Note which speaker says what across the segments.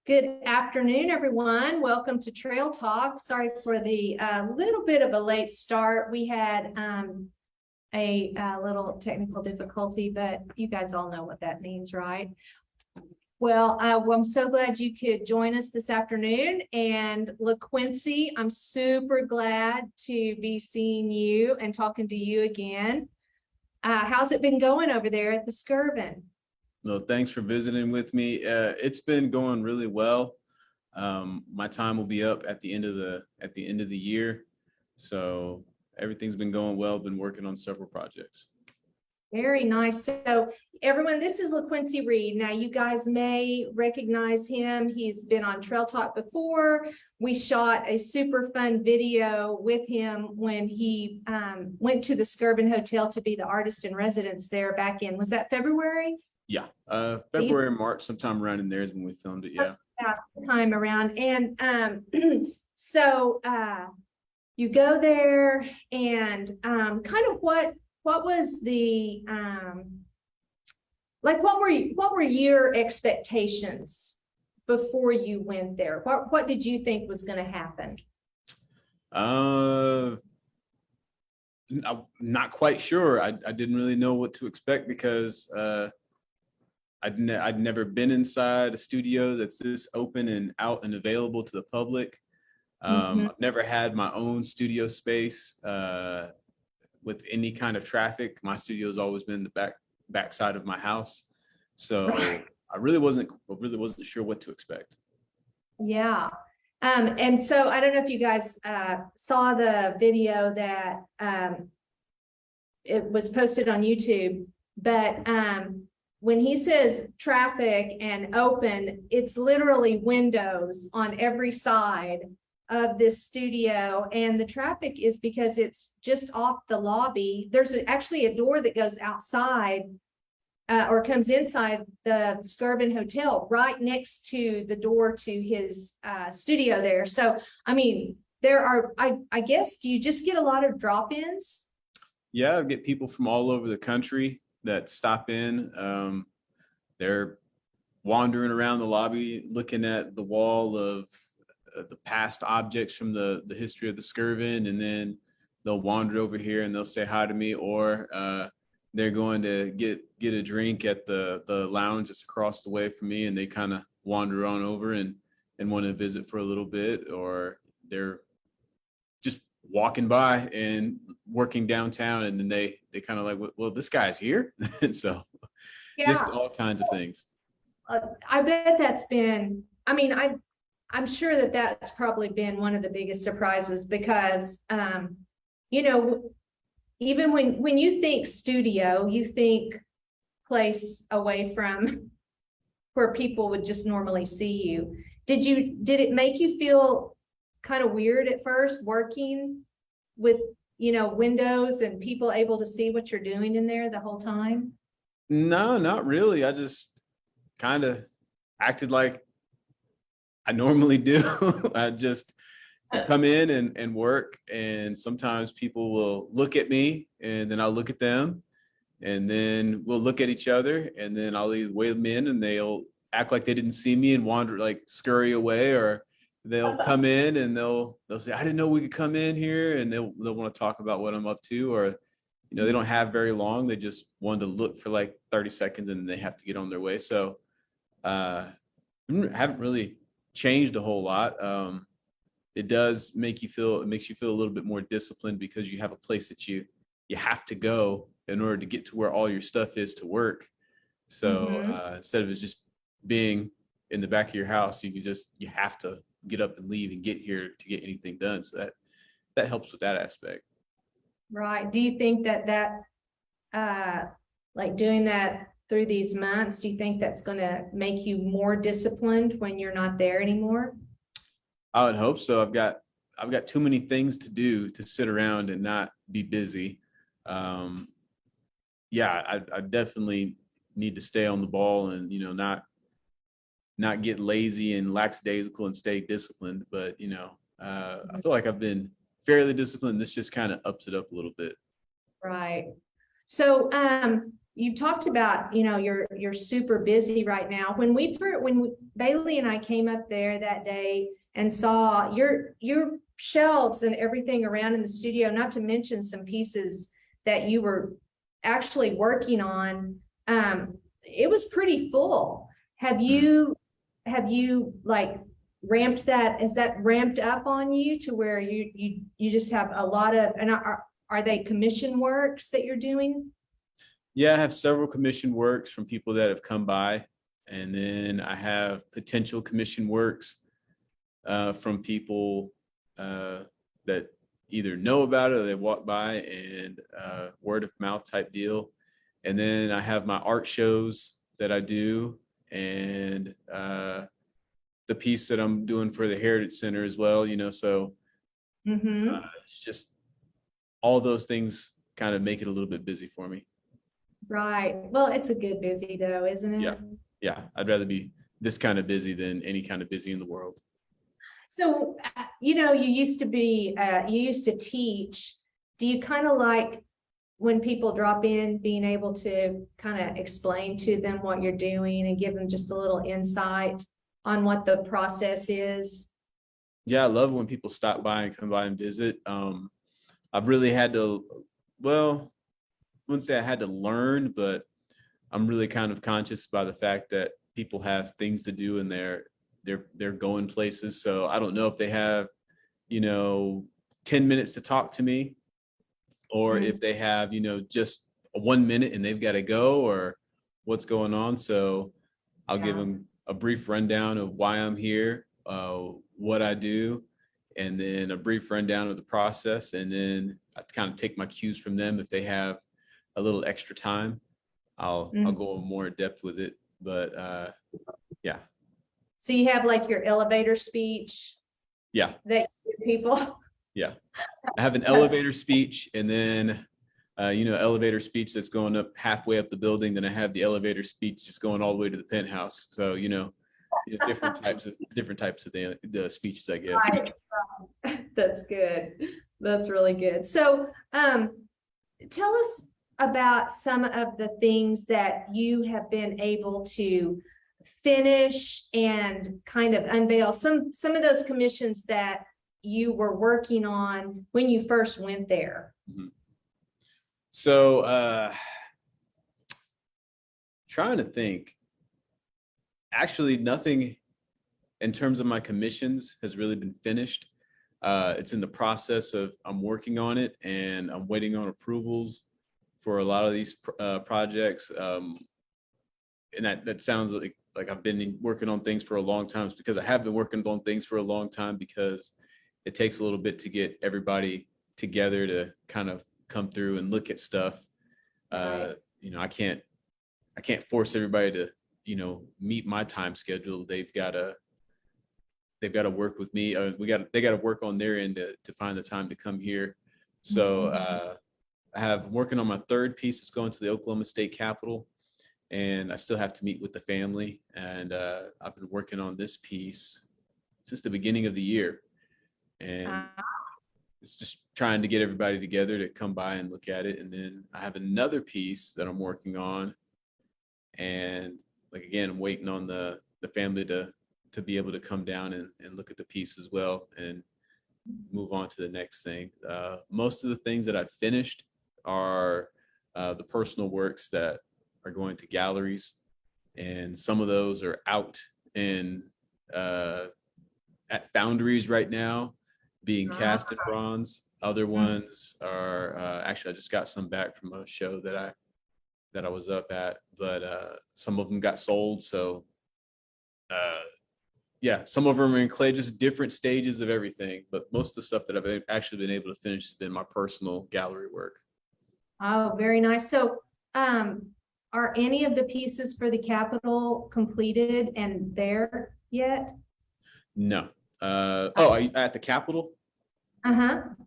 Speaker 1: Good afternoon, everyone. Welcome to Trail Talk. Sorry for the little bit of a late start. We had a little technical difficulty, but you guys all know what that means, right? Well, I'm so glad you could join us this afternoon. And LaQuincey, I'm super glad to be seeing you and talking to you again. How's it been going over there at the Skirvin?
Speaker 2: No, thanks for visiting with me. It's been going really well. My time will be up at the end of the year, so everything's been going well. Been working on several projects.
Speaker 1: Very nice. So everyone, this is LaQuincey Reed. Now you guys may recognize him. He's been on Trail Talk before. We shot a super fun video with him when he went to the Skirvin Hotel to be the artist in residence there back in, was that February?
Speaker 2: Yeah, February, March, sometime around in there is when we filmed it. Yeah,
Speaker 1: time around. And so you go there, and kind of what was the like what were your expectations before you went there? What did you think was going to happen?
Speaker 2: I'm not quite sure. I didn't really know what to expect because I'd never been inside a studio that's this open and out and available to the public. I've never had my own studio space with any kind of traffic. My studio has always been the back side of my house, so I really wasn't sure what to expect.
Speaker 1: Yeah. And so I don't know if you guys saw the video that it was posted on YouTube, but when he says traffic and open, it's literally windows on every side of this studio. And the traffic is because it's just off the lobby. There's actually a door that goes outside or comes inside the Skirvin Hotel right next to the door to his studio there. So, I mean, there are, I guess, do you just get a lot of drop-ins?
Speaker 2: Yeah, I get people from all over the country that stop in. They're wandering around the lobby, looking at the wall of the past objects from the history of the Skirvin, and then they'll wander over here and they'll say hi to me, or they're going to get a drink at the lounge that's across the way from me, and they kind of wander on over and want to visit for a little bit, or they're just walking by and working downtown, and then they kind of like, well, this guy's here. And so
Speaker 1: Yeah.
Speaker 2: Just all kinds of things.
Speaker 1: I bet that's been, I mean, I'm sure that that's probably been one of the biggest surprises because, you know, even when you think studio, you think place away from where people would just normally see you. Did it make you feel kind of weird at first working with, you know, windows and people able to see what you're doing in there the whole time?
Speaker 2: No, not really. I just kind of acted like I normally do. I just come in and work, and sometimes people will look at me and then I'll look at them, and then we'll look at each other, and then I'll either wave them in and they'll act like they didn't see me and wander, like scurry away, or they'll come in and they'll say, I didn't know we could come in here, and they'll want to talk about what I'm up to, or you know, they don't have very long. They just wanted to look for like 30 seconds and they have to get on their way. So I haven't really changed a whole lot. It does make you feel, it makes you feel a little bit more disciplined because you have a place that you have to go in order to get to where all your stuff is to work. So instead of it just being in the back of your house, you have to get up and leave and get here to get anything done. So that helps with that aspect.
Speaker 1: Right. Do you think that like doing that through these months, do you think that's going to make you more disciplined when you're not there anymore?
Speaker 2: I would hope so. I've got too many things to do to sit around and not be busy. Yeah, I definitely need to stay on the ball and, you know, not get lazy and lackadaisical and stay disciplined. But, you know, I feel like I've been fairly disciplined. This just kind of ups it up a little bit.
Speaker 1: Right. So you talked about, you're super busy right now. When Bailey and I came up there that day and saw your shelves and everything around in the studio, not to mention some pieces that you were actually working on, it was pretty full. Have you like ramped that? Is that ramped up on you to where you just have a lot of, and are they commission works that you're doing?
Speaker 2: Yeah, I have several commission works from people that have come by, and then I have potential commission works from people that either know about it or they walk by, and word of mouth type deal. And then I have my art shows that I do, and the piece that I'm doing for the Heritage Center as well, so it's just all those things kind of make it a little bit busy for me.
Speaker 1: Right. Well, it's a good busy though, isn't it?
Speaker 2: Yeah. I'd rather be this kind of busy than any kind of busy in the world.
Speaker 1: So, you used to teach. Do you kind of like when people drop in, being able to kind of explain to them what you're doing and give them just a little insight on what the process is?
Speaker 2: Yeah, I love when people stop by and come by and visit. I've really had to, well, I wouldn't say I had to learn, but I'm really kind of conscious by the fact that people have things to do and they're going places. So I don't know if they have, 10 minutes to talk to me, or if they have, just 1 minute and they've got to go, or what's going on. So I'll give them a brief rundown of why I'm here, what I do, and then a brief rundown of the process. And then I kind of take my cues from them. If they have a little extra time, I'll go more in depth with it. But yeah.
Speaker 1: So you have like your elevator speech.
Speaker 2: Yeah.
Speaker 1: That you give people.
Speaker 2: Yeah. I have an elevator speech, and then elevator speech that's going up halfway up the building. Then I have the elevator speech just going all the way to the penthouse. So different types of the speeches, I guess.
Speaker 1: Right. That's good. That's really good. So tell us about some of the things that you have been able to finish and kind of unveil, some of those commissions that you were working on when you first went there.
Speaker 2: So trying to think, actually nothing in terms of my commissions has really been finished. It's in the process of, I'm working on it and I'm waiting on approvals for a lot of these projects. And that sounds like I've been working on things for a long time. It's because I have been working on things for a long time, because it takes a little bit to get everybody together to kind of come through and look at stuff.
Speaker 1: Right.
Speaker 2: I can't force everybody to, meet my time schedule. They've got to work with me. They got to work on their end to find the time to come here. So I'm working on my third piece. It's going to the Oklahoma State Capitol, and I still have to meet with the family. And I've been working on this piece since the beginning of the year, and it's just trying to get everybody together to come by and look at it. And then I have another piece that I'm working on, and again, I'm waiting on the family to be able to come down and look at the piece as well and move on to the next thing. Most of the things that I've finished are the personal works that are going to galleries, and some of those are out in at foundries right now being cast in bronze. Other ones are actually, I just got some back from a show that I was up at, but some of them got sold. So some of them are in clay, just different stages of everything. But most of the stuff that I've actually been able to finish has been my personal gallery work.
Speaker 1: Oh, very nice. So are any of the pieces for the Capitol completed and there yet?
Speaker 2: No. Are you at the Capitol?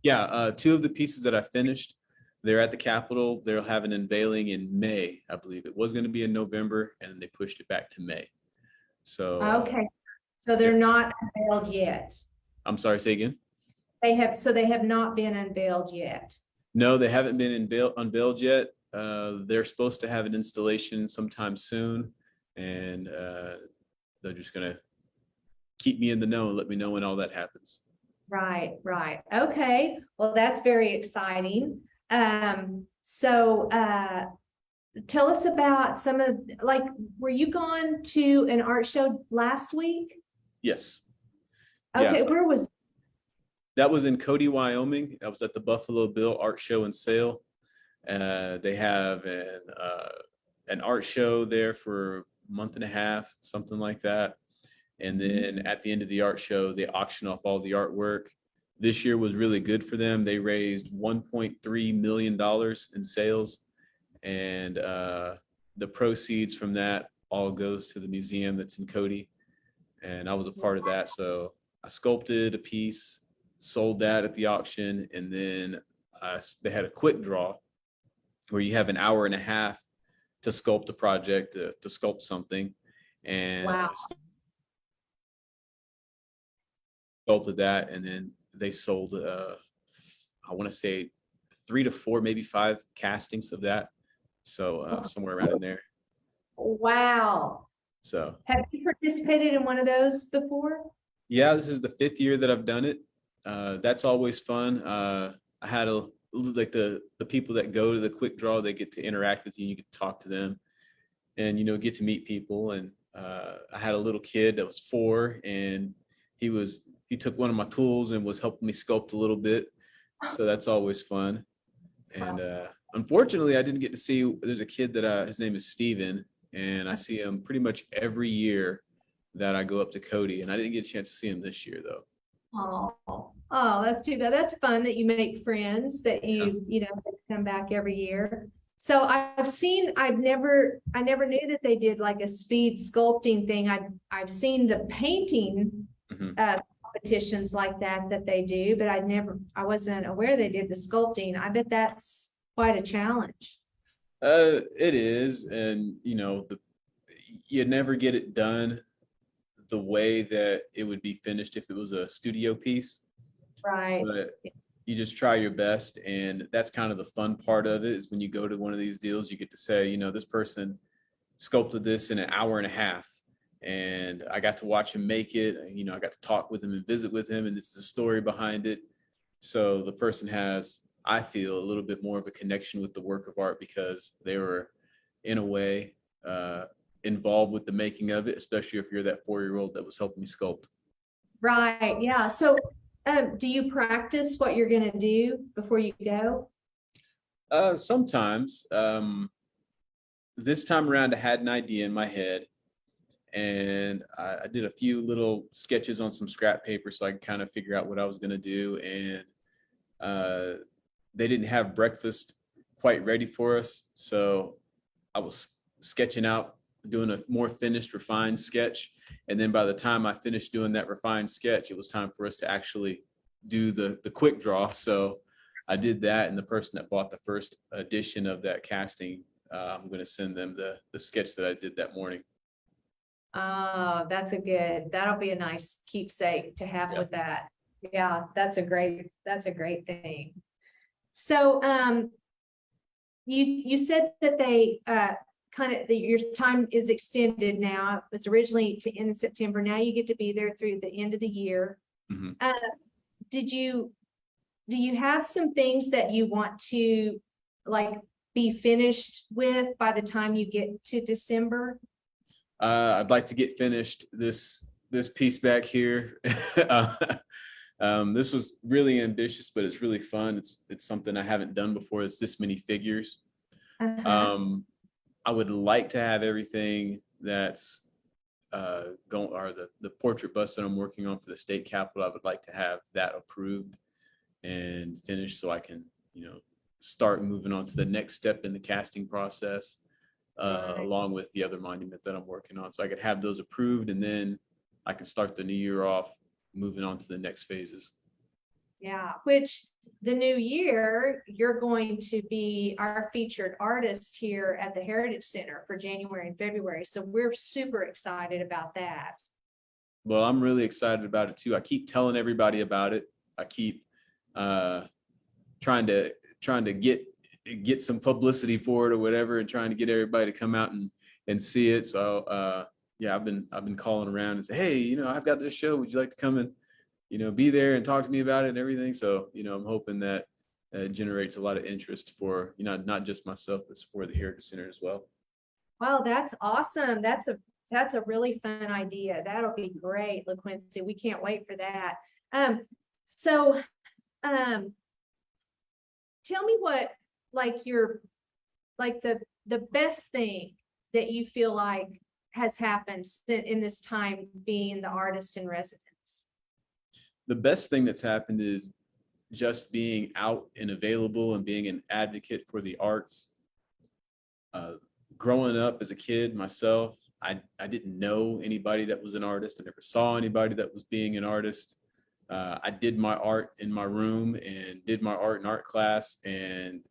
Speaker 2: Yeah, two of the pieces that I finished, they're at the Capitol. They'll have an unveiling in May, I believe. It was going to be in November, and they pushed it back to May. So
Speaker 1: okay, so they're not unveiled yet.
Speaker 2: I'm sorry, say again.
Speaker 1: They have not been unveiled yet.
Speaker 2: No, they haven't been unveiled yet. they're supposed to have an installation sometime soon, and they're just gonna keep me in the know and let me know when all that happens.
Speaker 1: Right, right. Okay. Well, that's very exciting. So tell us about some of, like, were you gone to an art show last week?
Speaker 2: Yes.
Speaker 1: Okay,
Speaker 2: Yeah,
Speaker 1: where was,
Speaker 2: that was in Cody, Wyoming. I was at the Buffalo Bill Art Show and Sale. They have an art show there for a month and a half, something like that. And then at the end of the art show, they auction off all the artwork. This year was really good for them. They raised $1.3 million in sales. And the proceeds from that all goes to the museum that's in Cody. And I was a part of that. So I sculpted a piece, sold that at the auction, and then they had a quick draw where you have an hour and a half to sculpt a project, to sculpt something. And
Speaker 1: wow.
Speaker 2: I sculpted that, and then they sold, I want to say 3 to 4, maybe 5 castings of that. So somewhere around in there.
Speaker 1: Wow.
Speaker 2: So
Speaker 1: Have you participated in one of those before?
Speaker 2: yeah, this is the 5th year that I've done it. That's always fun. I had like the people that go to the quick draw, they get to interact with you. You get to talk to them, and get to meet people. And I had a little kid that was 4, and he took one of my tools and was helping me sculpt a little bit. So that's always fun. And unfortunately, I didn't get to see. There's a kid that his name is Steven, and I see him pretty much every year that I go up to Cody, and I didn't get a chance to see him this year though.
Speaker 1: Oh, that's too bad. That's fun that you make friends, that you know, come back every year. So I never knew that they did like a speed sculpting thing. I've seen the painting competitions like that they do, but I wasn't aware they did the sculpting. I bet that's quite a challenge.
Speaker 2: It is, and you never get it done the way that it would be finished if it was a studio piece.
Speaker 1: Right.
Speaker 2: But you just try your best, and that's kind of the fun part of it, is when you go to one of these deals, you get to say, this person sculpted this in an hour and a half, and I got to watch him make it. I got to talk with him and visit with him, and this is a story behind it. So the person has, I feel, a little bit more of a connection with the work of art because they were, in a way, involved with the making of it, especially if you're that 4-year-old that was helping me sculpt.
Speaker 1: Right. Yeah. So do you practice what you're going to do before you go?
Speaker 2: Sometimes. This time around, I had an idea in my head, and I did a few little sketches on some scrap paper so I could kind of figure out what I was going to do. And they didn't have breakfast quite ready for us, so I was sketching out, doing a more finished, refined sketch. And then by the time I finished doing that refined sketch, it was time for us to actually do the quick draw. So I did that, and the person that bought the first edition of that casting, I'm going to send them the sketch that I did that morning.
Speaker 1: Oh, that'll be a nice keepsake to have with that. Yeah, that's a great thing. So you said that they your time is extended now. It was originally to end in September. Now you get to be there through the end of the year.
Speaker 2: Mm-hmm.
Speaker 1: Do you have some things that you want to be finished with by the time you get to December?
Speaker 2: I'd like to get finished this piece back here. This was really ambitious, but it's really fun. It's something I haven't done before. It's this many figures. I would like to have everything that's going, or the portrait bust that I'm working on for the state capitol. I would like to have that approved and finished so I can, start moving on to the next step in the casting process, along with the other monument that I'm working on. So I could have those approved, and then I can start the new year off moving on to the next phases. Yeah,
Speaker 1: which the new year, you're going to be our featured artist here at the Heritage Center for January and February. So we're super excited about that.
Speaker 2: Well, I'm really excited about it too. I keep telling everybody about it. I keep trying to get get some publicity for it or whatever, and trying to get everybody to come out and see it. So yeah, I've been calling around and say, hey, you know, I've got this show. Would you like to come and, you know, be there and talk to me about it and everything? So, you know, I'm hoping that it generates a lot of interest for, you know, not just myself, but for the Heritage Center as well.
Speaker 1: Wow, that's awesome. That's a really fun idea. That'll be great, LaQuincey. We can't wait for that. So tell me what, like the best thing that you feel like has happened in this time being the artist in residence.
Speaker 2: The best thing that's happened is just being out and available and being an advocate for the arts. Growing up as a kid myself, I didn't know anybody that was an artist. I never saw anybody that was being an artist. I did my art in my room and did my art in art class, and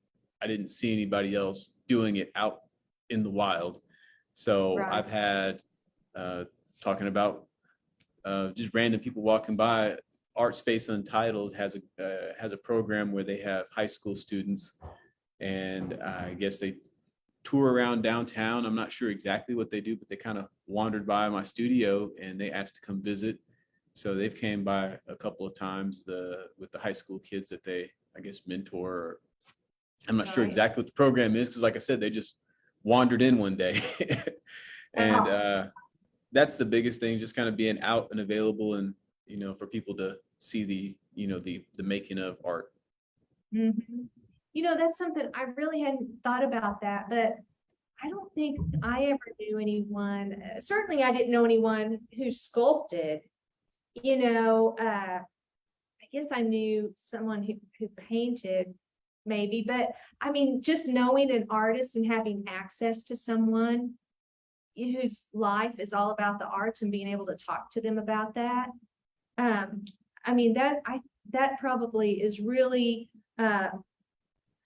Speaker 2: I didn't see anybody else doing it out in the wild. So
Speaker 1: Right.
Speaker 2: I've had, talking about just random people walking by, Art Space Untitled has a program where they have high school students, and I guess they tour around downtown. I'm not sure exactly what they do, but they kind of wandered by my studio and they asked to come visit. So they've came by a couple of times with the high school kids that they, I guess, mentor. Or, I'm not sure
Speaker 1: Right.
Speaker 2: exactly what the program is, because like I said, they just wandered in one day. And that's the biggest thing, just kind of being out and available, and, you know, for people to see the, you know, the making of art.
Speaker 1: Mhm. You know, that's something I really hadn't thought about that, but I don't think I ever knew anyone. Certainly, I didn't know anyone who sculpted. You know, I guess I knew someone who painted, maybe, but I mean, just knowing an artist and having access to someone whose life is all about the arts and being able to talk to them about that. I mean, that probably is really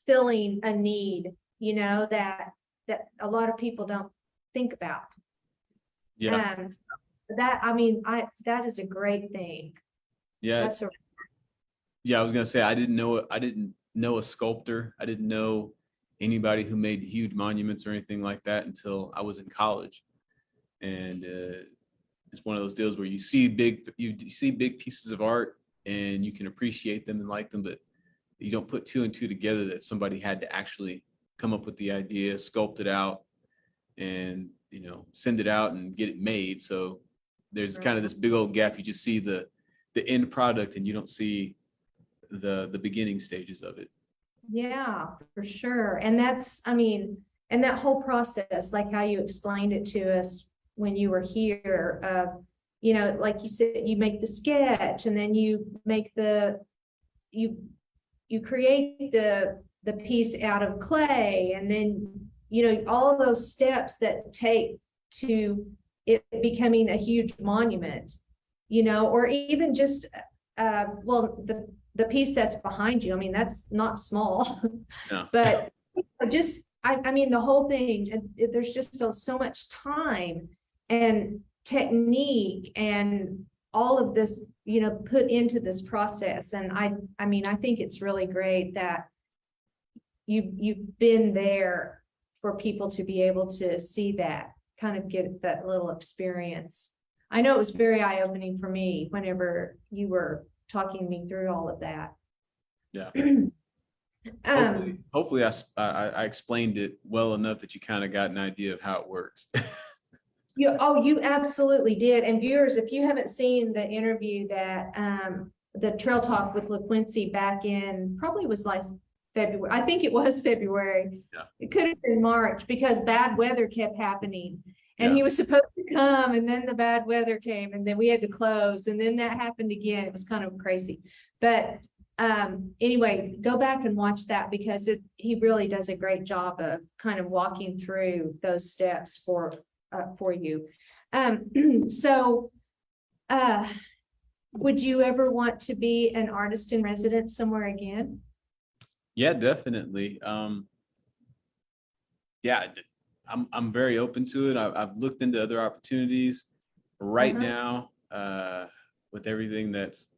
Speaker 1: filling a need, you know, that a lot of people don't think about.
Speaker 2: Yeah.
Speaker 1: That, I mean, that is a great thing.
Speaker 2: Yeah.
Speaker 1: That's a
Speaker 2: Yeah. I was going to say, I didn't know a sculptor. I didn't know anybody who made huge monuments or anything like that until I was in college. And it's one of those deals where you see big pieces of art and you can appreciate them and like them, but you don't put two and two together that somebody had to actually come up with the idea, sculpt it out, and, you know, send it out and get it made. So there's kind of this big old gap. You just see the end product and you don't see the beginning stages of it.
Speaker 1: Yeah, for sure. And that's, I mean, and that whole process, like how you explained it to us when you were here, you know, like you said, you make the sketch and then you make you create the piece out of clay, and then, you know, all those steps that take to it becoming a huge monument, you know, or even just, well, the piece that's behind you, I mean, that's not small,
Speaker 2: No.
Speaker 1: but just, I mean, the whole thing, there's just so much time and technique and all of this, you know, put into this process. And I mean, I think it's really great that you've been there for people to be able to see that, kind of get that little experience. I know it was very eye-opening for me whenever you were talking me through all of that.
Speaker 2: Yeah. Hopefully I explained it well enough that you kind of got an idea of how it works.
Speaker 1: You absolutely did. And viewers, if you haven't seen the interview that the Trail Talk with LaQuincey back in, probably was like February. I think it was February.
Speaker 2: Yeah.
Speaker 1: It could have been March because bad weather kept happening. And
Speaker 2: Yeah.
Speaker 1: he was supposed to come, and then the bad weather came, and then we had to close, and then that happened again. It was kind of crazy. But anyway, go back and watch that, because he really does a great job of kind of walking through those steps for you. So would you ever want to be an artist in residence somewhere again?
Speaker 2: Yeah, definitely. Yeah, I'm very open to it. I've looked into other opportunities. Right now, with everything that's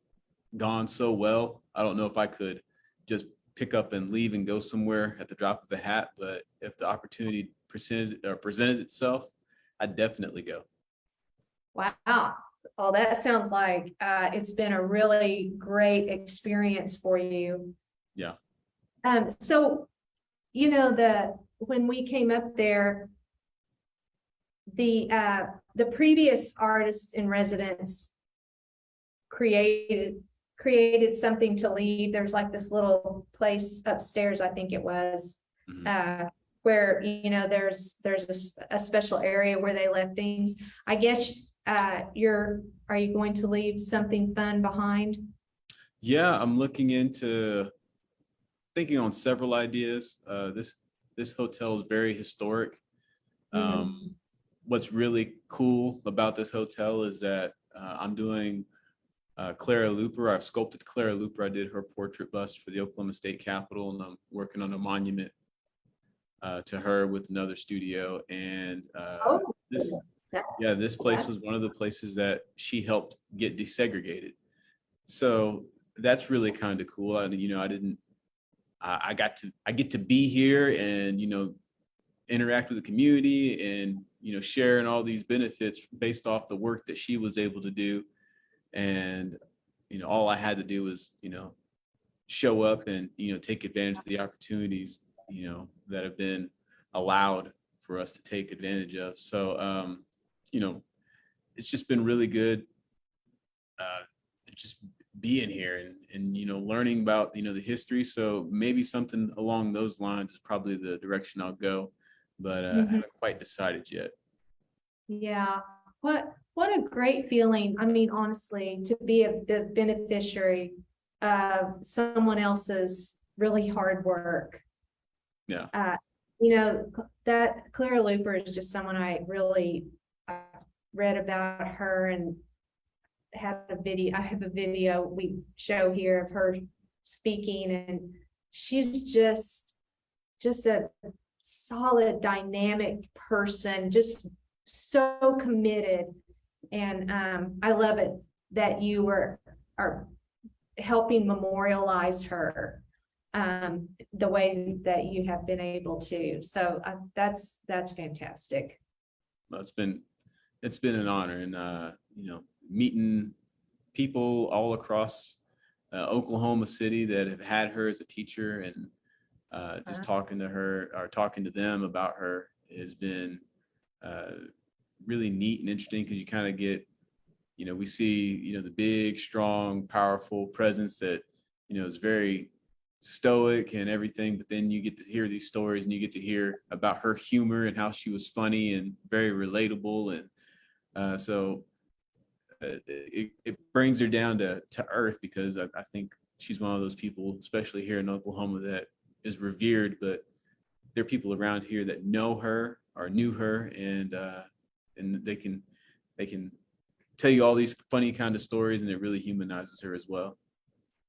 Speaker 2: gone so well, I don't know if I could just pick up and leave and go somewhere at the drop of a hat, but if the opportunity presented itself, I'd definitely go.
Speaker 1: Wow. Oh, that sounds like it's been a really great experience for you.
Speaker 2: Yeah.
Speaker 1: So, you know, when we came up there, the previous artist in residence created something to leave. There's like this little place upstairs, I think it was, where, you know, there's a special area where they left things. I guess are you going to leave something fun behind?
Speaker 2: Yeah, I'm thinking on several ideas. This hotel is very historic. What's really cool about this hotel is that I'm doing Clara Luper. I've sculpted Clara Luper. I did her portrait bust for the Oklahoma State Capitol, and I'm working on a monument to her with another studio. And this place was one of the places that she helped get desegregated. So that's really kind of cool. I get to be here and, you know, interact with the community and, you know, sharing all these benefits based off the work that she was able to do. And, you know, all I had to do was, you know, show up and, you know, take advantage of the opportunities, you know, that have been allowed for us to take advantage of. So, you know, it's just been really good just being here and, you know, learning about, you know, the history. So maybe something along those lines is probably the direction I'll go, but I haven't quite decided yet.
Speaker 1: Yeah. What a great feeling. I mean, honestly, to be a beneficiary of someone else's really hard work.
Speaker 2: Yeah.
Speaker 1: You know, that Clara Luper is just someone I really read about her and have a video we show here of her speaking, and she's just a solid, dynamic person, just so committed. And I love it that you are helping memorialize her the way that you have been able to. So that's fantastic.
Speaker 2: Well, it's been an honor, and you know, meeting people all across Oklahoma City that have had her as a teacher, and just talking to her or talking to them about her has been really neat and interesting, because you kind of get, you know, we see, you know, the big, strong, powerful presence that, you know, is very stoic and everything, but then you get to hear these stories and you get to hear about her humor and how she was funny and very relatable. And so it brings her down to earth, because I think she's one of those people, especially here in Oklahoma, that is revered, but there are people around here that know her or knew her, and they can tell you all these funny kind of stories, and it really humanizes her as well.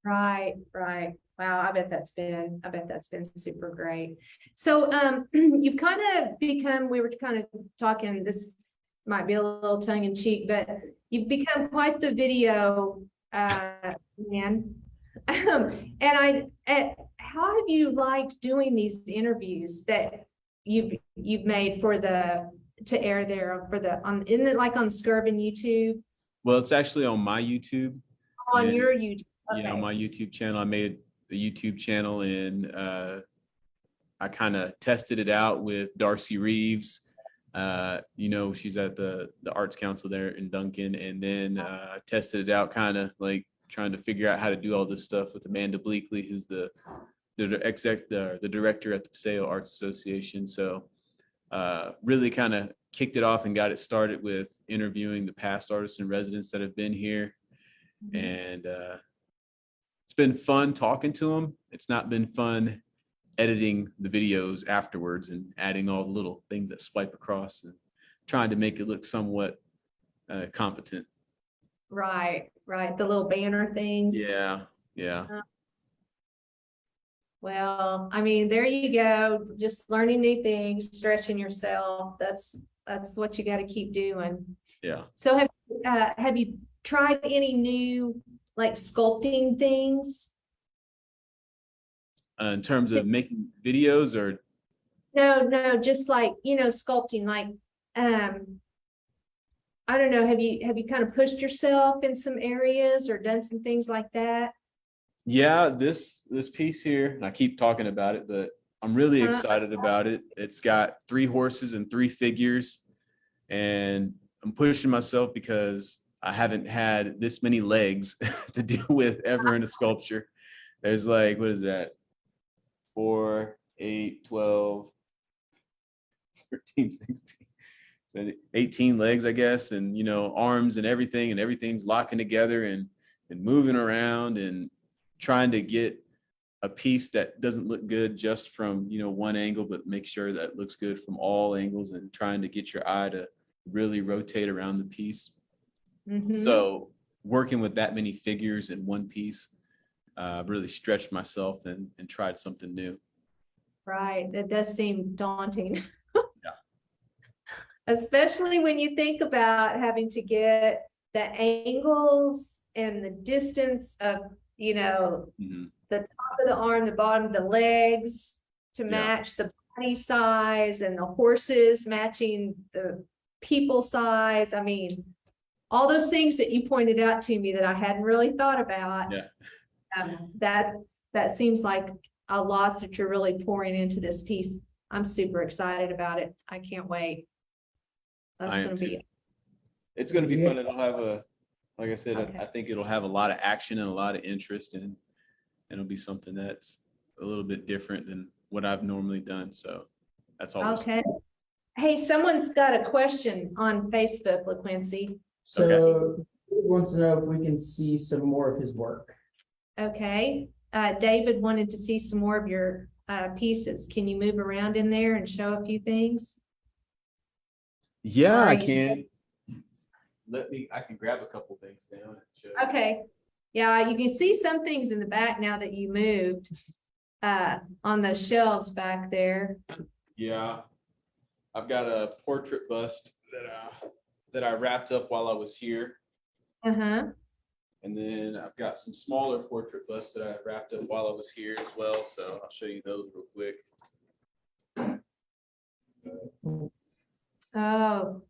Speaker 1: Right. Wow, I bet that's been super great. So you've kind of become, we were kind of talking, this might be a little tongue in cheek, but you've become quite the video man. And how have you liked doing these interviews that you've made to air there isn't it like on Skirvin YouTube?
Speaker 2: Well, it's actually on my YouTube.
Speaker 1: On your YouTube. Okay.
Speaker 2: Yeah, on my YouTube channel. I made the YouTube channel, and I kind of tested it out with Darcy Reeves. You know, she's at the Arts Council there in Duncan, and then tested it out, kind of like trying to figure out how to do all this stuff with Amanda Bleakley, who's the director at the Paseo Arts Association. So really kind of kicked it off and got it started with interviewing the past artists and residents that have been here. And it's been fun talking to them. It's not been fun editing the videos afterwards and adding all the little things that swipe across and trying to make it look somewhat competent.
Speaker 1: Right. The little banner things.
Speaker 2: Yeah.
Speaker 1: Well, I mean, there you go. Just learning new things, stretching yourself. That's what you got to keep doing.
Speaker 2: Yeah.
Speaker 1: So have you tried any new like sculpting things?
Speaker 2: in terms of making videos or?
Speaker 1: No, just like, sculpting, like, I don't know, have you kind of pushed yourself in some areas or done some things like that?
Speaker 2: Yeah, this piece here, and I keep talking about it, but I'm really excited about it. It's got 3 horses and 3 figures, and I'm pushing myself because I haven't had this many legs to deal with ever in a sculpture. There's like, what is that? 4, 8, 12, 13, 16, 18 legs, I guess, and arms and everything's locking together and moving around and trying to get a piece that doesn't look good just from one angle, but make sure that it looks good from all angles, and trying to get your eye to really rotate around the piece. So working with that many figures in one piece, really stretched myself and tried something new.
Speaker 1: Right, that does seem daunting.
Speaker 2: Yeah.
Speaker 1: Especially when you think about having to get the angles and the distance of, the top of the arm, the bottom of the legs to match the body size, and the horses matching the people size. I mean, all those things that you pointed out to me that I hadn't really thought about.
Speaker 2: Yeah.
Speaker 1: That seems like a lot that you're really pouring into this piece. I'm super excited about it. I can't wait. That's going to be.
Speaker 2: It's going to be fun. It'll have like I said,
Speaker 1: Okay.
Speaker 2: I think it'll have a lot of action and a lot of interest, and it'll be something that's a little bit different than what I've normally done. So that's always
Speaker 1: Okay. Hey, someone's got a question on Facebook, LaQuincey.
Speaker 3: So he wants to know if we can see some more of his work.
Speaker 1: Okay. David wanted to see some more of your pieces. Can you move around in there and show a few things?
Speaker 2: Yeah, I can. I can grab a couple things down and show you.
Speaker 1: Okay. Yeah, you can see some things in the back now that you moved on those shelves back there.
Speaker 2: Yeah, I've got a portrait bust that I wrapped up while I was here.
Speaker 1: Uh-huh.
Speaker 2: And then I've got some smaller portrait busts that I wrapped up while I was here as well. So I'll show you those real quick.
Speaker 1: Oh.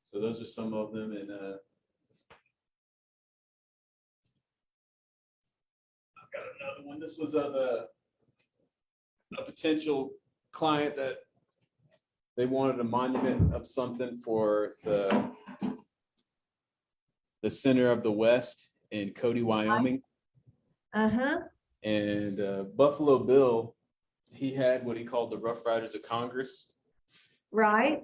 Speaker 2: So those are some of them. And I've got another one. This was of a potential client that they wanted a monument of something for the center of the West in Cody, Wyoming.
Speaker 1: Uh-huh.
Speaker 2: And Buffalo Bill, he had what he called the Rough Riders of Congress.
Speaker 1: Right.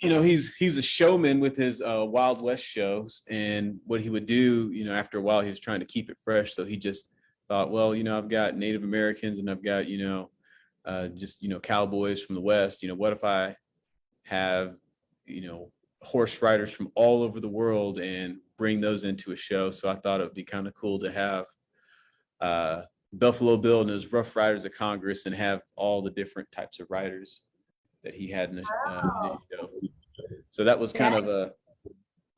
Speaker 2: And he's a showman with his Wild West shows, and what he would do, after a while, he was trying to keep it fresh. So he just thought, well, I've got Native Americans and I've got just cowboys from the West. What if I have horse riders from all over the world and bring those into a show? So I thought it would be kind of cool to have Buffalo Bill and his Rough Riders of Congress, and have all the different types of riders that he had in his show. So that was kind of a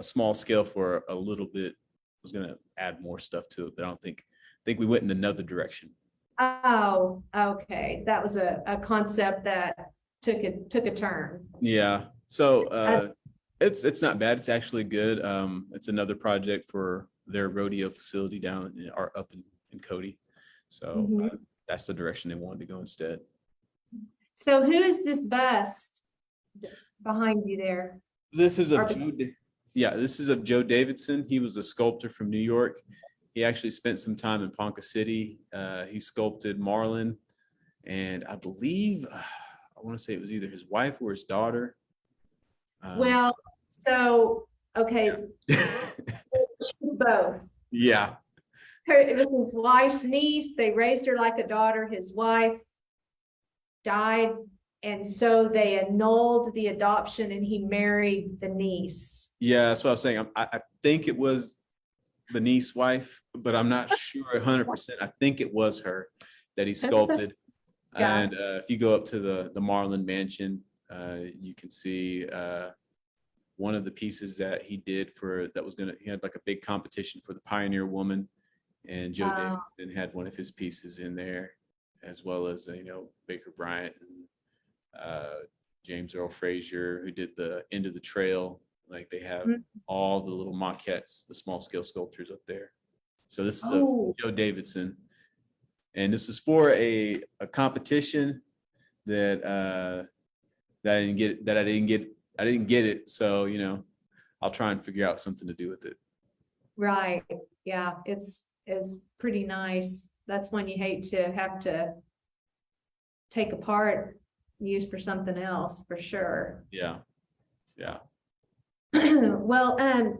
Speaker 2: small scale for a little bit. I was going to add more stuff to it, but I don't think we went in another direction.
Speaker 1: Oh, okay. That was a concept that took a turn.
Speaker 2: Yeah. So it's not bad. It's actually good. It's another project for their rodeo facility down up in Cody. So that's the direction they wanted to go instead.
Speaker 1: So who is this bust behind you there?
Speaker 2: This is of Joe Davidson. He was a sculptor from New York. He actually spent some time in Ponca City. He sculpted Marlin, and I believe, I want to say it was either his wife or his daughter.
Speaker 1: Okay. Both.
Speaker 2: Yeah.
Speaker 1: It was his wife's niece. They raised her like a daughter. His wife died, and so they annulled the adoption, and he married the niece.
Speaker 2: Yeah, that's what I was saying. I think it was the niece wife, but I'm not sure 100%. I think it was her that he sculpted. And if you go up to the Marlin Mansion, you can see one of the pieces that he did he had like a big competition for the Pioneer Woman. And Joe
Speaker 1: Oh.
Speaker 2: Davidson had one of his pieces in there, as well as, Baker Bryant and James Earl Frazier, who did the End of the Trail. Like, they have all the little maquettes, the small scale sculptures up there. So this is
Speaker 1: Oh.
Speaker 2: a Joe Davidson. And this is for a competition that I didn't get it. So, I'll try and figure out something to do with it.
Speaker 1: Right, yeah, it's pretty nice. That's one you hate to have to take apart, use for something else, for sure.
Speaker 2: Yeah. Yeah.
Speaker 1: Well,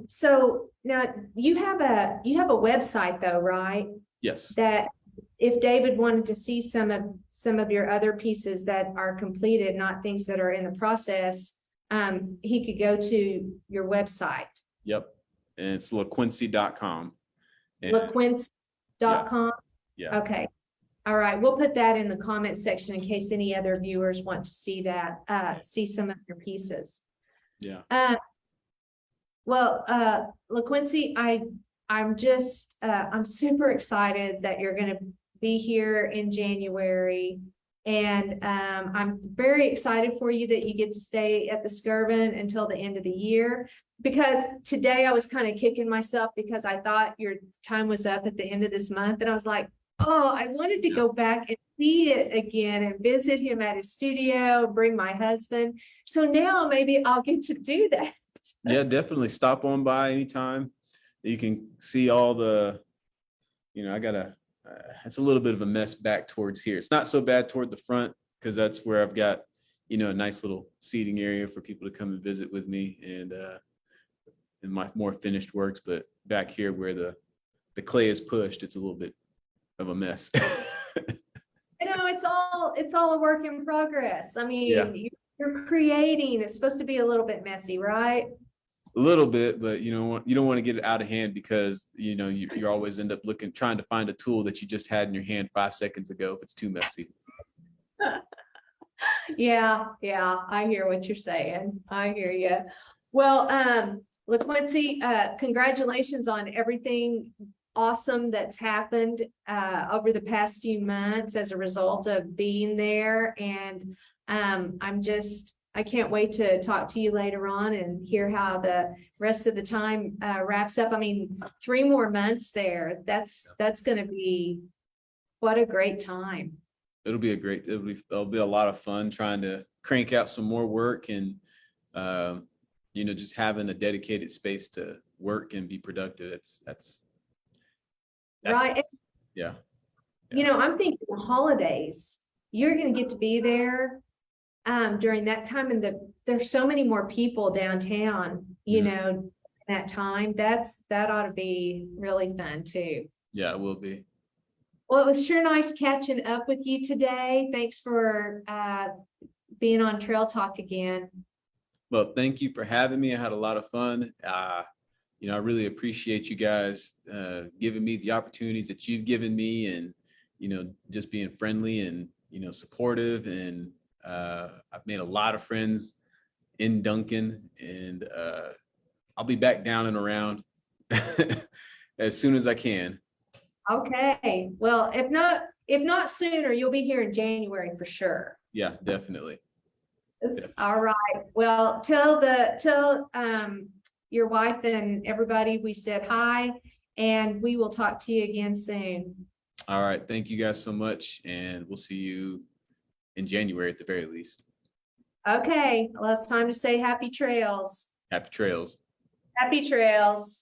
Speaker 1: so now you have a website though, right?
Speaker 2: Yes.
Speaker 1: That if David wanted to see some of your other pieces that are completed, not things that are in the process, he could go to your website.
Speaker 2: Yep. And it's LaQuincey.com.
Speaker 1: LaQuincey.com.
Speaker 2: Yeah.
Speaker 1: Okay. All right. We'll put that in the comment section in case any other viewers want to see that, see some of your pieces.
Speaker 2: Yeah.
Speaker 1: Well, LaQuincey, I'm super excited that you're going to be here in January. And I'm very excited for you that you get to stay at the Skirvin until the end of the year. Because today I was kind of kicking myself because I thought your time was up at the end of this month. And I was like, oh, I wanted to go back and see it again and visit him at his studio, bring my husband. So now maybe I'll get to do that.
Speaker 2: Yeah, definitely stop on by anytime. You can see all the, it's a little bit of a mess back towards here. It's not so bad toward the front because that's where I've got, a nice little seating area for people to come and visit with me and my more finished works. But back here where the clay is pushed, it's a little bit of a mess.
Speaker 1: It's all a work in progress. I mean,
Speaker 2: Yeah.
Speaker 1: You're creating, it's supposed to be a little bit messy, right?
Speaker 2: A little bit, but you don't want to get it out of hand because you always end up trying to find a tool that you just had in your hand 5 seconds ago if it's too messy.
Speaker 1: Yeah, I hear what you're saying. I hear you. Well, LaQuincey, congratulations on everything awesome that's happened over the past few months as a result of being there. And I can't wait to talk to you later on and hear how the rest of the time wraps up. I mean, 3 more months there. That's going to be what a great time.
Speaker 2: It'll be a lot of fun trying to crank out some more work and just having a dedicated space to work and be productive. That's
Speaker 1: right.
Speaker 2: Yeah.
Speaker 1: I'm thinking the holidays, you're going to get to be there during that time. And there's so many more people downtown, that time. That ought to be really fun too.
Speaker 2: Yeah, it will be.
Speaker 1: Well, it was sure nice catching up with you today. Thanks for being on Trail Talk again.
Speaker 2: Well, thank you for having me. I had a lot of fun. I really appreciate you guys giving me the opportunities that you've given me and, just being friendly and, supportive. And I've made a lot of friends in Duncan and I'll be back down and around as soon as I can.
Speaker 1: Okay. Well, if not sooner, you'll be here in January for sure.
Speaker 2: Yeah, definitely.
Speaker 1: All right. Well, tell your wife and everybody we said hi, and we will talk to you again soon.
Speaker 2: All right. Thank you guys so much. And we'll see you in January at the very least.
Speaker 1: Okay. Well, it's time to say happy trails.
Speaker 2: Happy trails.
Speaker 1: Happy trails.